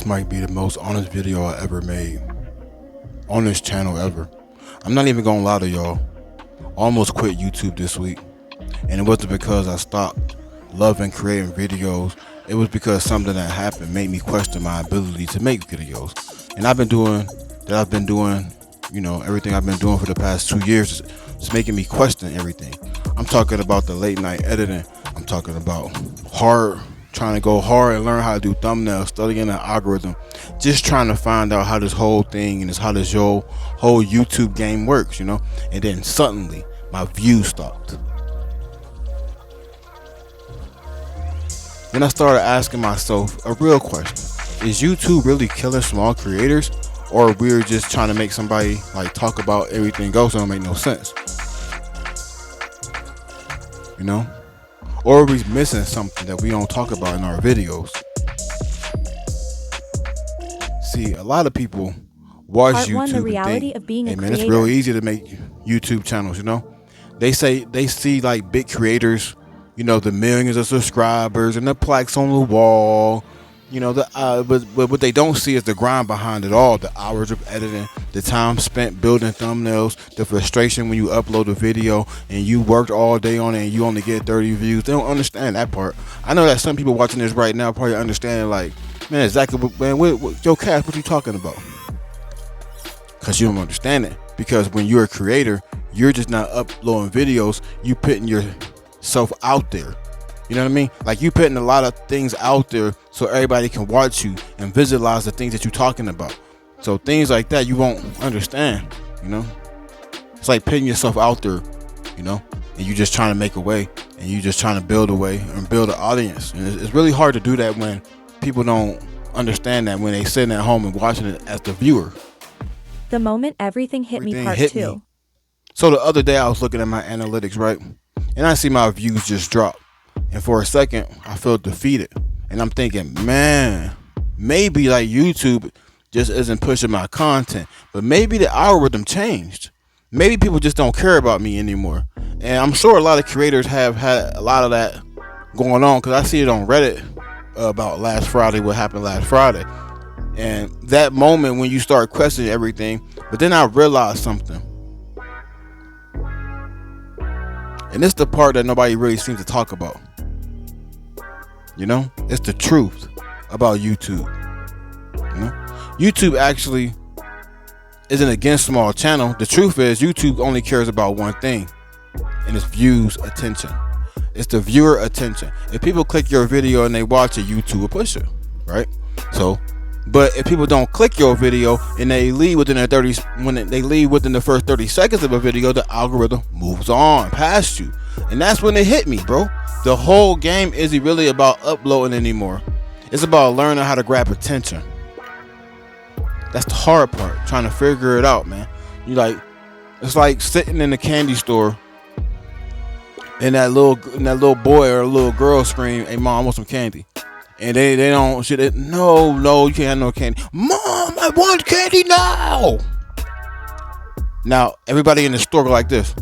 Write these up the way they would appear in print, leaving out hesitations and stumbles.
This might be the most honest video I ever made on this channel ever. I'm not even gonna lie to y'all. I almost quit YouTube this week, and it wasn't because I stopped loving creating videos. It was because something that happened made me question my ability to make videos. And I've been doing, you know, everything I've been doing for the past 2 years. It's making me question everything. I'm talking about the late night editing. I'm talking about trying to go hard and learn how to do thumbnails, studying the algorithm, just trying to find out how this whole thing and how this whole YouTube game works, you know. And then suddenly my views stopped. Then I started asking myself a real question: is YouTube really killing small creators, or we're just trying to make somebody like talk about everything else that don't make no sense? You know? Or are we missing something that we don't talk about in our videos? See, a lot of people watch Part YouTube one, the and reality think, of being a hey man, it's creator. real easy to make YouTube channels, you know? They see like big creators, you know, the millions of subscribers and the plaques on the wall, you know, but what they don't see is the grind behind it all, the hours of editing, the time spent building thumbnails, the frustration when you upload a video and you worked all day on it and you only get 30 views. They don't understand that part. I know that some people watching this right now probably understand, like, man, exactly what Joe Cash, what you talking about? Because you don't understand it. Because when you're a creator, you're just not uploading videos, you putting yourself out there. You know what I mean? Like, you putting a lot of things out there so everybody can watch you and visualize the things that you're talking about. So things like that you won't understand, you know? It's like putting yourself out there, you know? And you just trying to make a way, and you just trying to build a way and build an audience. And it's really hard to do that when people don't understand that when they sitting at home and watching it as the viewer. The moment everything hit me, part two. So the other day I was looking at my analytics, right? And I see my views just drop. And for a second, I felt defeated. And I'm thinking, man, maybe like YouTube just isn't pushing my content, but maybe the algorithm changed. Maybe people just don't care about me anymore. And I'm sure a lot of creators have had a lot of that going on, because I see it on Reddit about last Friday, what happened last Friday. And that moment when you start questioning everything, but then I realized something. And it's the part that nobody really seems to talk about. You know, it's the truth about YouTube. You know, YouTube actually isn't against small channel. The truth is YouTube only cares about one thing, and it's views, attention. It's the viewer attention. If people click your video and they watch it, YouTube will push it, right? So, but if people don't click your video and they leave within the first 30 seconds of a video, the algorithm moves on past you. And that's when it hit me, bro. The whole game isn't really about uploading anymore. It's about learning how to grab attention. That's the hard part, trying to figure it out, man. It's like sitting in the candy store and that little boy or little girl scream, "Hey mom, I want some candy." And they don't no, you can't have no candy. Mom, I want candy now. Now everybody in the store go like this.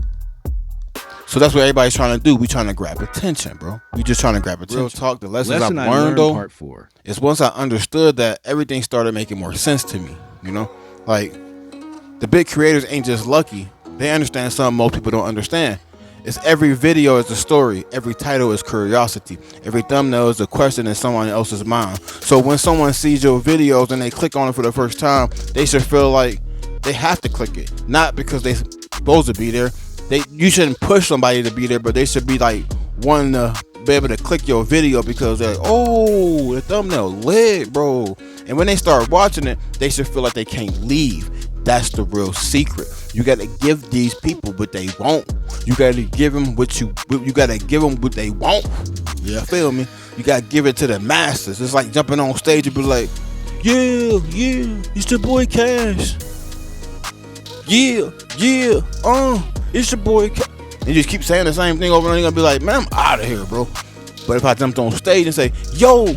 So that's what everybody's trying to do. We trying to grab attention, bro. We just trying to grab attention. Real talk, the lessons I've learned though, part 4, is once I understood that, everything started making more sense to me. You know, like, the big creators ain't just lucky. They understand something most people don't understand. It's every video is a story. Every title is curiosity. Every thumbnail is a question in someone else's mind. So when someone sees your videos and they click on it for the first time, they should feel like they have to click it. Not because they're supposed to be there. You shouldn't push somebody to be there, but they should be like wanting to be able to click your video because they're like, oh, the thumbnail lit, bro. And when they start watching it, they should feel like they can't leave. That's the real secret. You got to give these people what they want. You got to give them what they want. Yeah, feel me? You got to give it to the masses. It's like jumping on stage and be like, yeah, it's your boy Cash. Yeah, it's your boy Cash. And you just keep saying the same thing over and you're going to be like, man, I'm out of here, bro. But if I jumped on stage and say, yo,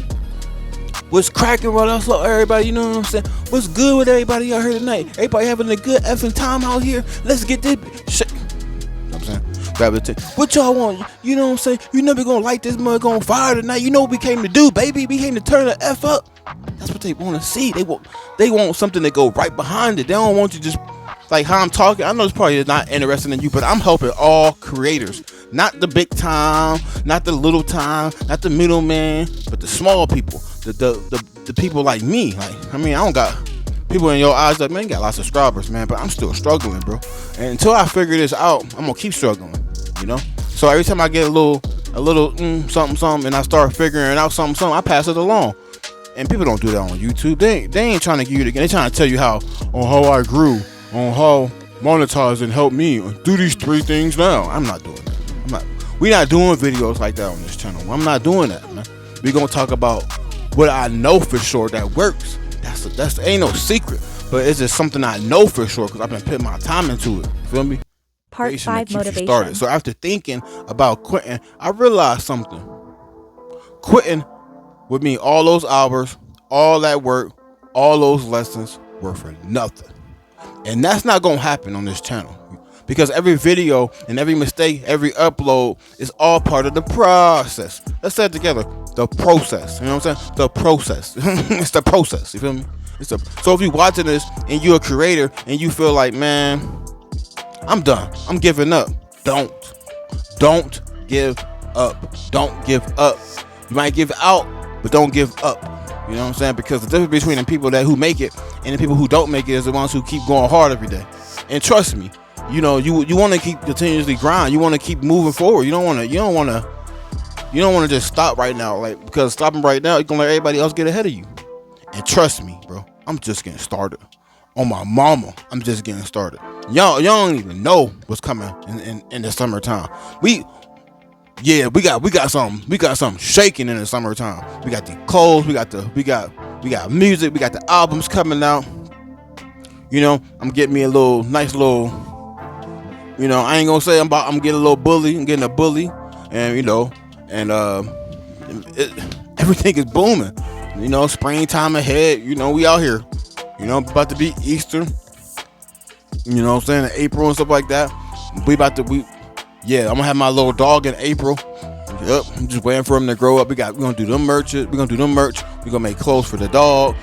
what's cracking? What else up, everybody? You know what I'm saying? What's good with everybody out here tonight? Everybody having a good effing time out here? Let's get this shit. You know what I'm saying? gravitate. What y'all want? You know what I'm saying? You never gonna light this mug on fire tonight. You know what we came to do, baby? We came to turn the F up. That's what they want to see. They want something to go right behind it. They don't want you just like how I'm talking. I know it's probably not interesting in you, but I'm helping all creators. Not the big time, not the little time, not the middleman, but the small people. The people like me. Like, I mean, I don't got people in your eyes like, man, you got lots of subscribers, man, but I'm still struggling, bro. And until I figure this out, I'm gonna keep struggling, you know? So every time I get a little something, and I start figuring out something, I pass it along. And people don't do that on YouTube. They ain't trying to give you the game. They trying to tell you how I grew, on how monetizing helped me do these 3 things now. I'm not doing that. We not doing videos like that on this channel. I'm not doing that, man. We gonna talk about what I know for sure that works. That's ain't no secret, but it's just something I know for sure because I've been putting my time into it. Feel me? Part 5 motivation. So after thinking about quitting, I realized something. Quitting would mean all those hours, all that work, all those lessons were for nothing. And that's not gonna happen on this channel. Because every video and every mistake, every upload is all part of the process. Let's say it together. The process. You know what I'm saying? The process. It's the process. You feel me? So if you're watching this and you're a creator and you feel like, man, I'm done. I'm giving up. Don't give up. Don't give up. You might give out, but don't give up. You know what I'm saying? Because the difference between the people who make it and the people who don't make it is the ones who keep going hard every day. And trust me, you know, you want to keep continuously grind. You want to keep moving forward. You don't want to just stop right now, like, because stopping right now, you're gonna let everybody else get ahead of you. And trust me, bro, I'm just getting started. On my mama, I'm just getting started. Y'all don't even know what's coming in the summertime. We got something shaking in the summertime. We got the clothes, we got music, we got the albums coming out. You know, I'm getting me a nice little, you know, I ain't gonna say I'm getting a little bully. I'm getting a bully, and you know, and everything is booming. You know, springtime ahead. You know, we out here. You know, about to be Easter. You know what I'm saying? April and stuff like that. I'm gonna have my little dog in April. Yep, I'm just waiting for him to grow up. We're gonna do them merch. We're gonna make clothes for the dog.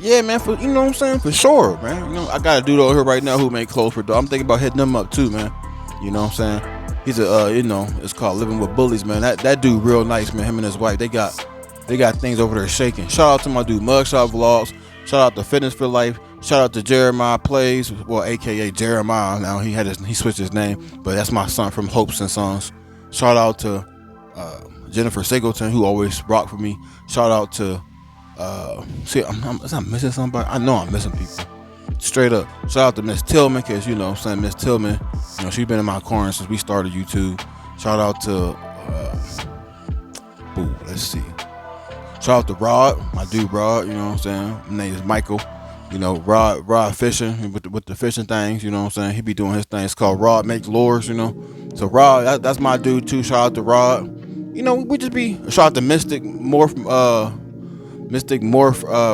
Yeah, man, for, you know what I'm saying? For sure, man. You know, I got a dude over here right now who make clothes for dog. I'm thinking about hitting them up too, man. You know what I'm saying? He's you know, it's called Living with Bullies, man. That dude real nice, man. Him and his wife, they got things over there shaking. Shout out to my dude Mugshot Vlogs. Shout out to Fitness for Life. Shout out to Jeremiah Plays, well, aka Jeremiah. Now he switched his name, but that's my son from Hopes and Sons. Shout out to Jennifer Singleton, who always rock for me. Shout out to I'm missing somebody. I know I'm missing people. Straight up. Shout out to Miss Tillman, because you know what I'm saying, Miss Tillman, you know, she's been in my corner since we started YouTube. Shout out to let's see. Shout out to Rod, my dude Rod, you know what I'm saying? His name is Michael. You know, Rod fishing with the fishing things, you know what I'm saying? He be doing his thing. It's called Rod Makes Lures, you know. So Rod, that's my dude too. Shout out to Rod. You know, we just be shout out to Mystic Morph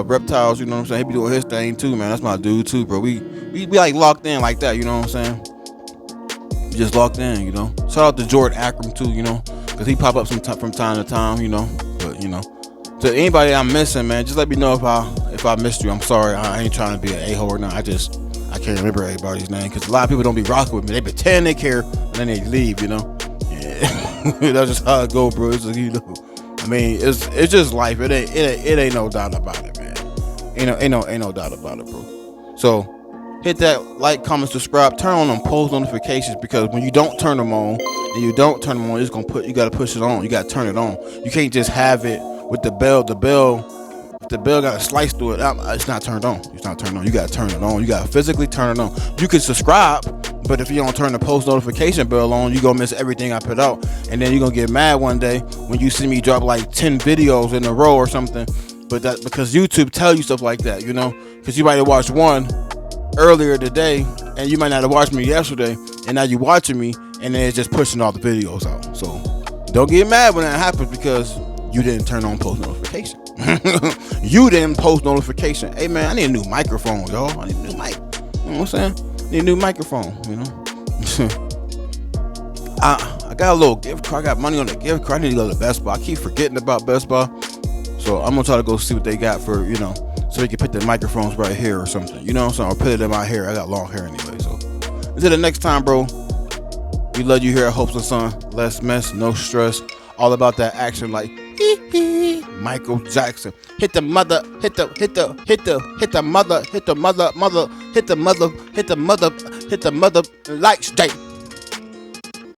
Reptiles, you know what I'm saying? He be doing his thing too, man. That's my dude too, bro. We like locked in like that, you know what I'm saying? We just locked in, you know. Shout out to Jordan Akram too, you know, because he pop up from time to time, you know. But you know, to anybody I'm missing, man, just let me know if I missed you. I'm sorry. I ain't trying to be an a-hole or not. I can't remember everybody's name because a lot of people don't be rocking with me. They pretend they care and then they leave, you know. Yeah. That's just how it go, bro. It's just, you know, I mean, it's just life. It ain't no doubt about it, man. Ain't no doubt about it, bro. So hit that like, comment, subscribe, turn on them post notifications, because when you don't turn them on it's gonna you gotta push it on. You gotta turn it on. You can't just have it with the bell. If the bell got a slice through it, it's not turned on. It's not turned on. You gotta turn it on. You gotta physically turn it on. You can subscribe, but if you don't turn the post notification bell on, you're gonna miss everything I put out. And then you're gonna get mad one day when you see me drop like 10 videos in a row or something. But that's because YouTube tell you stuff like that, you know? Because you might have watched one earlier today, and you might not have watched me yesterday, and now you watching me, and then it's just pushing all the videos out. So don't get mad when that happens, because you didn't turn on post notification. You didn't post notification. Hey man, I need a new microphone, y'all. I need a new mic. You know what I'm saying? I need a new microphone, you know. I got a little gift card. I got money on the gift card. I need to go to Best Buy. I keep forgetting about Best Buy. So I'm gonna try to go see what they got for, so we can put the microphones right here or something. You know what I'm saying? Or put it in my hair. I got long hair anyway. So until the next time, bro. We love you here at Hopes and Son. Less mess, no stress. All about that action like Michael Jackson. Hit the mother, hit the mother, hit the mother, like straight.